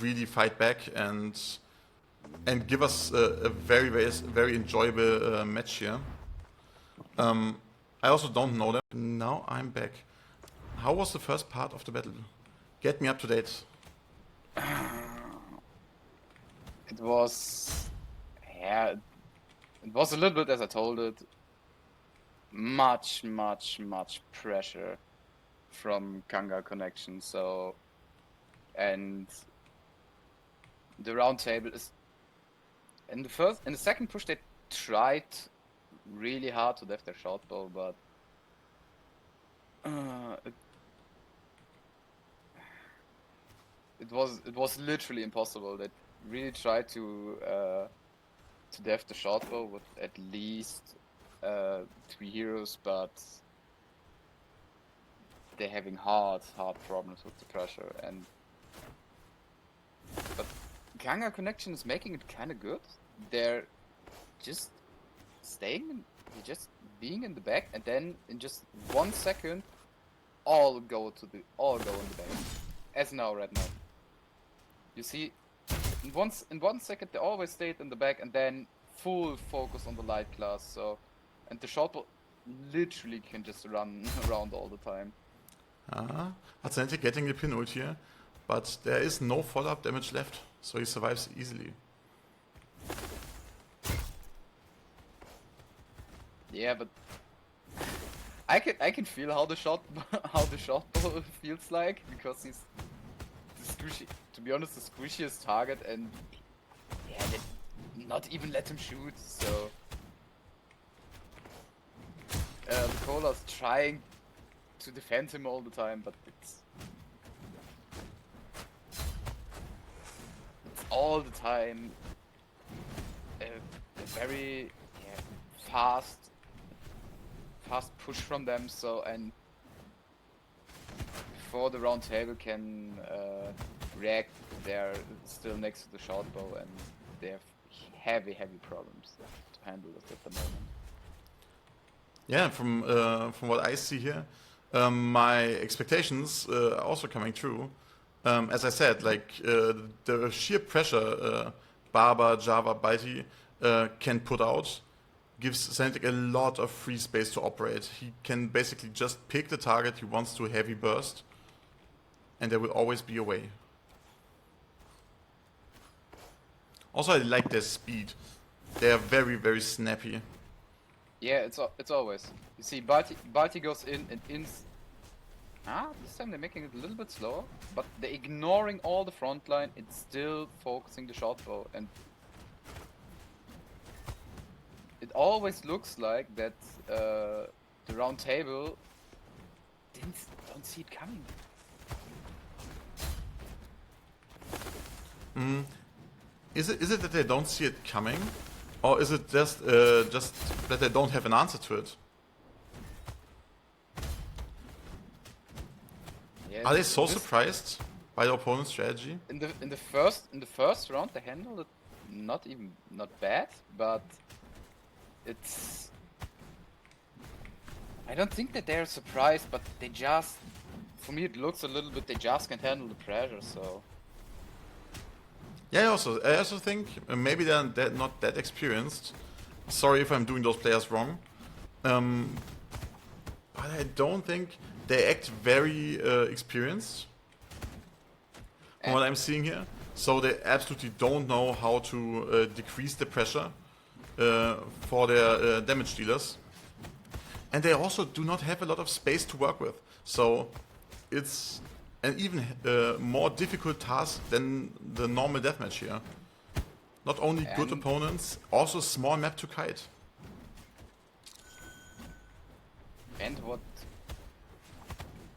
really fight back and give us a very enjoyable match here. I also don't know them. Now I'm back. How was the first part of the battle? Get me up to date. It was, yeah, it was a little bit as I told it. Much pressure from Kangal-Connection. So, and the round table is in the second push they tried really hard to def their short bow, but it was literally impossible. They really tried to def the short bow with at least 3 heroes, but they're having hard problems with the pressure. But Kangal-Connection is making it kind of good. They're just just being in the back, and then in just 1 second, all go in the back. As now, right now. You see, in one second they always stayed in the back, and then full focus on the light class. So, and the short bow literally can just run around all the time. Atlantic getting the pin ult here, but there is no follow-up damage left, so he survives easily. Yeah, but I can feel how the short bow feels like, because he's to be honest, the squishiest target, and yeah, they not even let him shoot. So the Cola's trying to defend him all the time, but it's all the time a very fast push from them. So, and before the round table can react, they're still next to the short bow, and they have heavy problems to handle it at the moment. Yeah, from what I see here, my expectations are also coming true. As I said, like the sheer pressure Barber, Java, Balti can put out gives Santic a lot of free space to operate. He can basically just pick the target he wants to heavy burst, and there will always be a way. Also, I like their speed. They are very snappy. Yeah, it's always. You see, Balti goes in and this time they're making it a little bit slower, but they're ignoring all the front line. It's still focusing the short bow, and it always looks like that the round table don't see it coming. Is it that they don't see it coming, or is it just that they don't have an answer to it? Yeah, Are they so surprised by the opponent's strategy? In the first round they handled it not bad, but it's, I don't think that they're surprised, but they just, for me it looks a little bit, they just can't handle the pressure. So yeah, I also think maybe they're not that experienced. Sorry if I'm doing those players wrong, but I don't think they act very experienced from what I'm seeing here. So they absolutely don't know how to decrease the pressure for their damage dealers. And they also do not have a lot of space to work with. So it's an even more difficult task than the normal deathmatch here. Not only good opponents, also small map to kite. And what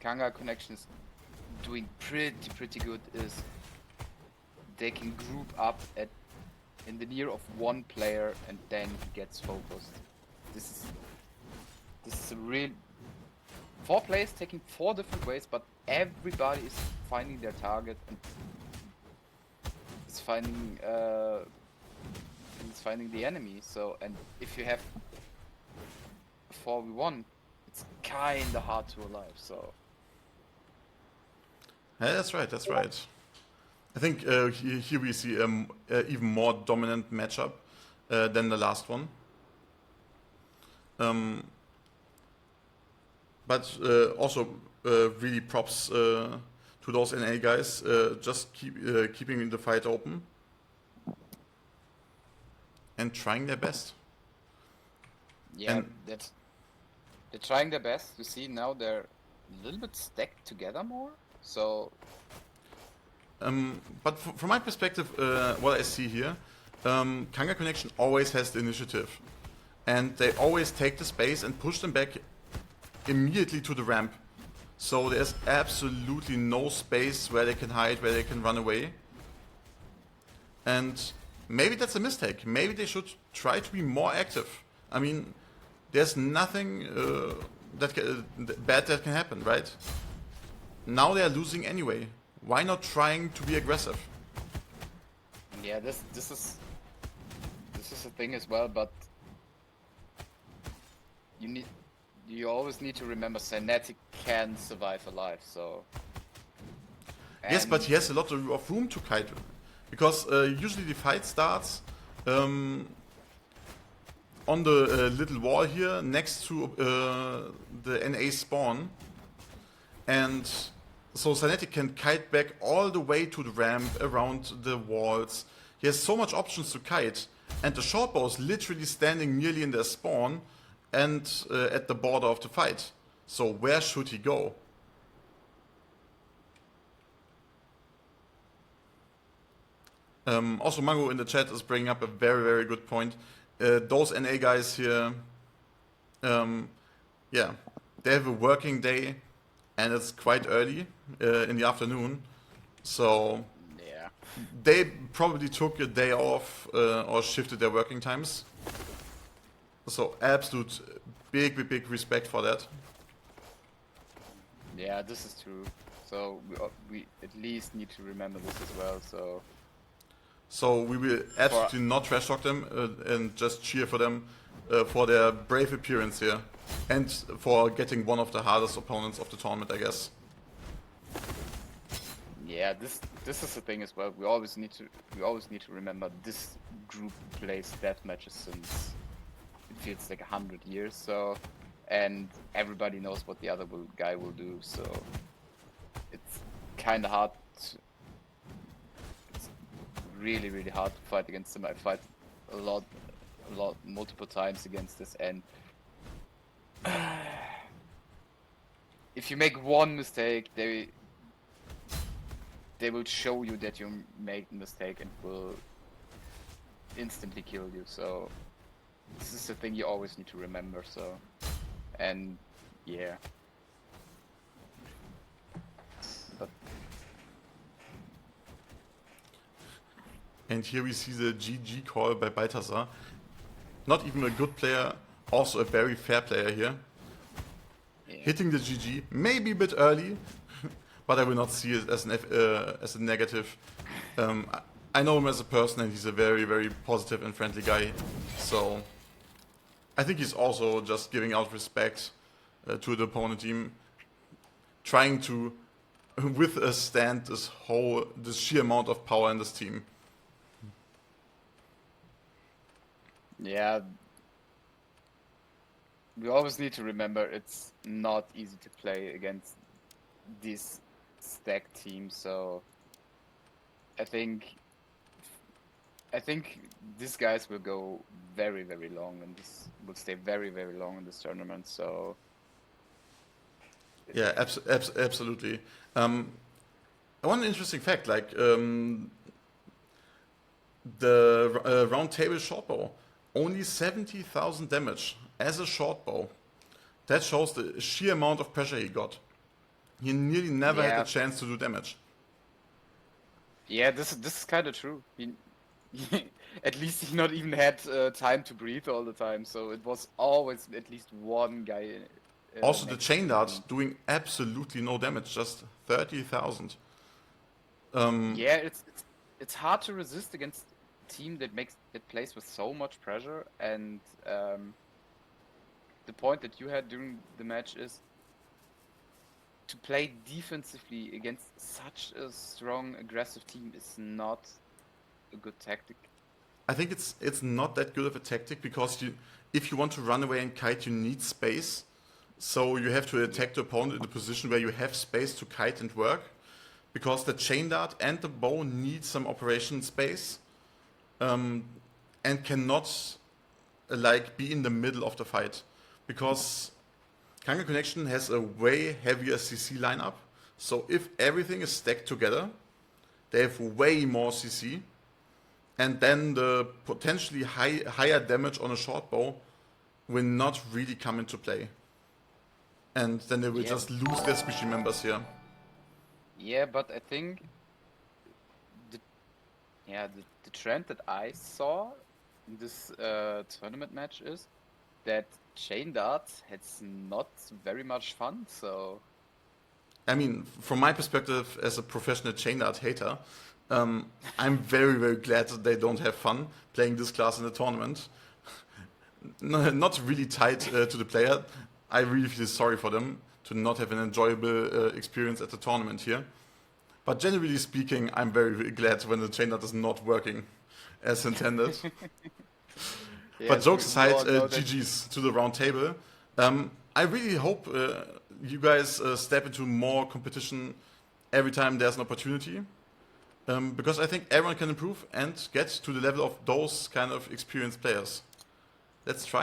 Kangal-Connection is doing pretty good is they can group up in the near of one player, and then he gets focused. This is a real 4 players taking 4 different ways, but everybody is finding their target and is finding the enemy. So, and if you have 4v1, it's kinda hard to alive. So Yeah, that's right. I think here we see even more dominant matchup than the last one. But also really props to those NA guys, just keeping the fight open and trying their best. Yeah, And they're trying their best. You see now they're a little bit stacked together more. So but from my perspective, what I see here, Kangal-Connection always has the initiative, and they always take the space and push them back immediately to the ramp. So there's absolutely no space where they can hide, where they can run away. And maybe that's a mistake. Maybe they should try to be more active. I mean, there's nothing bad that can happen, right? Now they are losing anyway. Why not trying to be aggressive? yeah, this is a thing as well. But you always need to remember Cynetic can survive alive. So Yes, but and he has a lot of room to kite. Because usually the fight starts on the little wall here next to the NA spawn. And so Cynetic can kite back all the way to the ramp, around the walls. He has so much options to kite. And the shortbow is literally standing nearly in their spawn and at the border of the fight. So where should he go? Also, Mango in the chat is bringing up a very, very good point. Those NA guys here, yeah, they have a working day, and it's quite early in the afternoon. So yeah, they probably took a day off or shifted their working times. So absolute big respect for that. yeah, this is true. So we at least need to remember this as well. So we will absolutely not trash talk them and just cheer for them for their brave appearance here and for getting one of the hardest opponents of the tournament, I guess. Yeah, this is the thing as well. We always need to remember this group plays death matches since it feels like 100 years. So, and everybody knows what the other guy will do. So it's kind of hard. It's really hard to fight against them. I fight a lot, multiple times against this, and if you make one mistake, they will show you that you made a mistake and will instantly kill you. So this is the thing you always need to remember. So, and yeah, but And here we see the GG call by Balthasar. Not even a good player, also a very fair player here. yeah. Hitting the GG, maybe a bit early, but I will not see it as a negative. I know him as a person and he's a very positive and friendly guy. So I think he's also just giving out respect to the opponent team, trying to withstand this sheer amount of power in this team. Yeah, we always need to remember it's not easy to play against these stacked teams. So I think these guys will go very long, and this will stay very long in this tournament. So Yeah, absolutely. One interesting fact, like the round table shortbow, only 70,000 damage as a shortbow. That shows the sheer amount of pressure he got. He nearly never had Yeah. the chance to do damage. yeah, this is kind of true. At least he not even had time to breathe all the time. So it was always at least one guy. Also, the next chain to dart him. doing absolutely no damage, just 30,000. Yeah, it's hard to resist against a team that plays with so much pressure. And the point that you had during the match is to play defensively against such a strong, aggressive team is not a good tactic. I think it's not that good of a tactic because if you want to run away and kite, you need space. So you have to attack the opponent in a position where you have space to kite and work, because the chain dart and the bow need some operation space, and cannot like be in the middle of the fight, because Kangal-Connection has a way heavier CC lineup. So if everything is stacked together, they have way more CC, and then the potentially higher damage on a short bow will not really come into play. And then they will just lose their squishy members here. Yeah, but I think the trend that I saw in this tournament match is that chain darts has not very much fun, so... I mean, from my perspective as a professional chain dart hater, I'm very, very glad that they don't have fun playing this class in the tournament. Not really tied to the player. I really feel sorry for them to not have an enjoyable experience at the tournament here. But generally speaking, I'm very, very glad when the chain dart is not working as intended. But jokes aside, GG's to the round table. I really hope you guys step into more competition every time there's an opportunity. Because I think everyone can improve and get to the level of those kind of experienced players. Let's try.